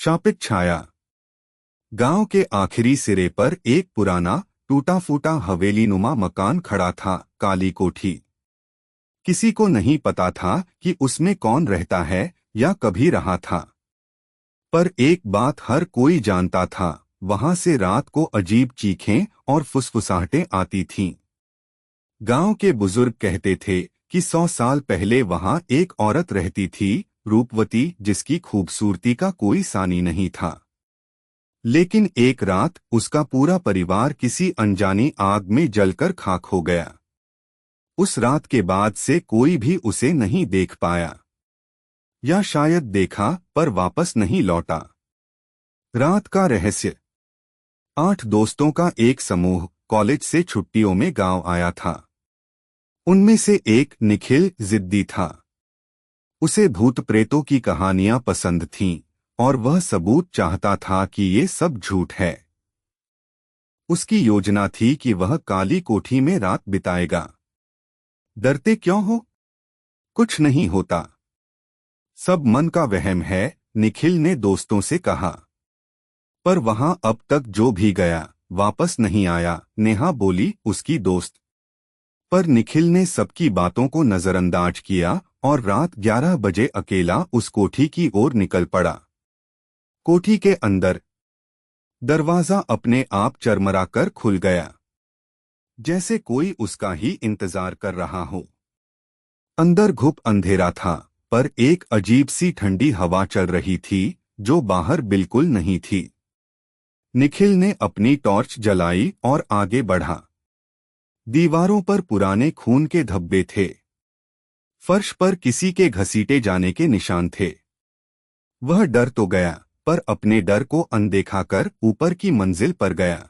शापित छाया। गांव के आखिरी सिरे पर एक पुराना टूटा फूटा हवेलीनुमा मकान खड़ा था, काली कोठी। किसी को नहीं पता था कि उसमें कौन रहता है या कभी रहा था। पर एक बात हर कोई जानता था, वहां से रात को अजीब चीखें और फुसफुसाहटें आती थीं। गांव के बुजुर्ग कहते थे कि 100 साल पहले वहां एक औरत रहती थी, रूपवती, जिसकी खूबसूरती का कोई सानी नहीं था। लेकिन एक रात उसका पूरा परिवार किसी अनजानी आग में जलकर खाक हो गया। उस रात के बाद से कोई भी उसे नहीं देख पाया, या शायद देखा पर वापस नहीं लौटा। रात का रहस्य। 8 दोस्तों का एक समूह कॉलेज से छुट्टियों में गांव आया था। उनमें से एक निखिल जिद्दी था। उसे भूत प्रेतों की कहानियां पसंद थीं और वह सबूत चाहता था कि ये सब झूठ है। उसकी योजना थी कि वह काली कोठी में रात बिताएगा। डरते क्यों हो? कुछ नहीं होता। सब मन का वहम है, निखिल ने दोस्तों से कहा। पर वहां अब तक जो भी गया वापस नहीं आया, नेहा बोली, उसकी दोस्त। पर निखिल ने सबकी बातों को नजरअंदाज किया और रात 11 बजे अकेला उस कोठी की ओर निकल पड़ा। कोठी के अंदर दरवाजा अपने आप चरमराकर खुल गया, जैसे कोई उसका ही इंतजार कर रहा हो। अंदर घुप अंधेरा था, पर एक अजीब सी ठंडी हवा चल रही थी जो बाहर बिल्कुल नहीं थी। निखिल ने अपनी टॉर्च जलाई और आगे बढ़ा। दीवारों पर पुराने खून के धब्बे थे। फर्श पर किसी के घसीटे जाने के निशान थे। वह डर तो गया, पर अपने डर को अनदेखा कर ऊपर की मंजिल पर गया।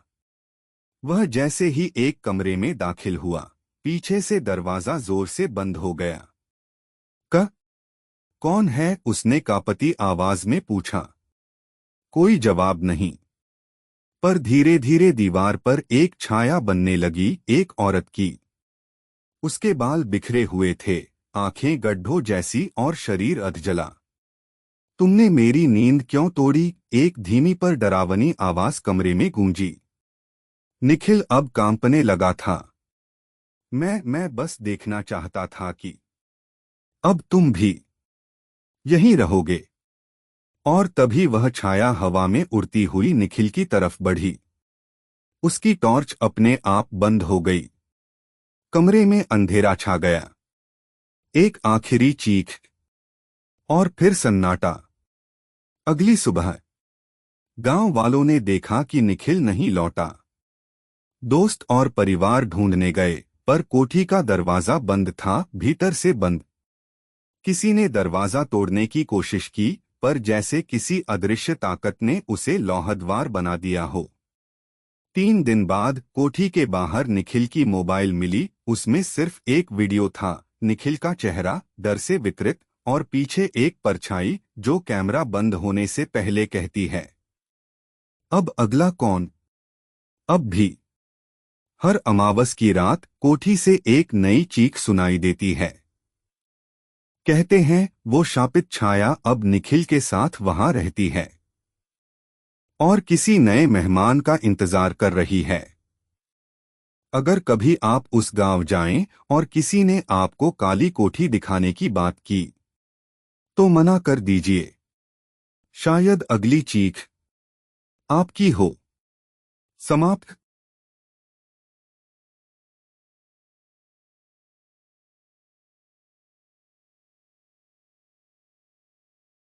वह जैसे ही एक कमरे में दाखिल हुआ, पीछे से दरवाजा जोर से बंद हो गया। कौन है? उसने कांपती आवाज में पूछा। कोई जवाब नहीं। पर धीरे धीरे दीवार पर एक छाया बनने लगी, एक औरत की। उसके बाल बिखरे हुए थे, आंखें गड्ढों जैसी और शरीर अधजला। तुमने मेरी नींद क्यों तोड़ी? एक धीमी पर डरावनी आवाज कमरे में गूंजी। निखिल अब कांपने लगा था। मैं बस देखना चाहता था कि अब तुम भी यहीं रहोगे। और तभी वह छाया हवा में उड़ती हुई निखिल की तरफ बढ़ी। उसकी टॉर्च अपने आप बंद हो गई। कमरे में अंधेरा छा गया। एक आखिरी चीख और फिर सन्नाटा। अगली सुबह गांव वालों ने देखा कि निखिल नहीं लौटा। दोस्त और परिवार ढूंढने गए, पर कोठी का दरवाजा बंद था, भीतर से बंद। किसी ने दरवाजा तोड़ने की कोशिश की, पर जैसे किसी अदृश्य ताकत ने उसे लौहद्वार बना दिया हो। 3 दिन बाद कोठी के बाहर निखिल की मोबाइल मिली। उसमें सिर्फ एक वीडियो था, निखिल का चेहरा डर से विकृत और पीछे एक परछाई जो कैमरा बंद होने से पहले कहती है, अब अगला कौन? अब भी हर अमावस की रात कोठी से एक नई चीख सुनाई देती है। कहते हैं वो शापित छाया अब निखिल के साथ वहां रहती है और किसी नए मेहमान का इंतजार कर रही है। अगर कभी आप उस गांव जाएं और किसी ने आपको काली कोठी दिखाने की बात की, तो मना कर दीजिए। शायद अगली चीख आपकी हो। समाप्त।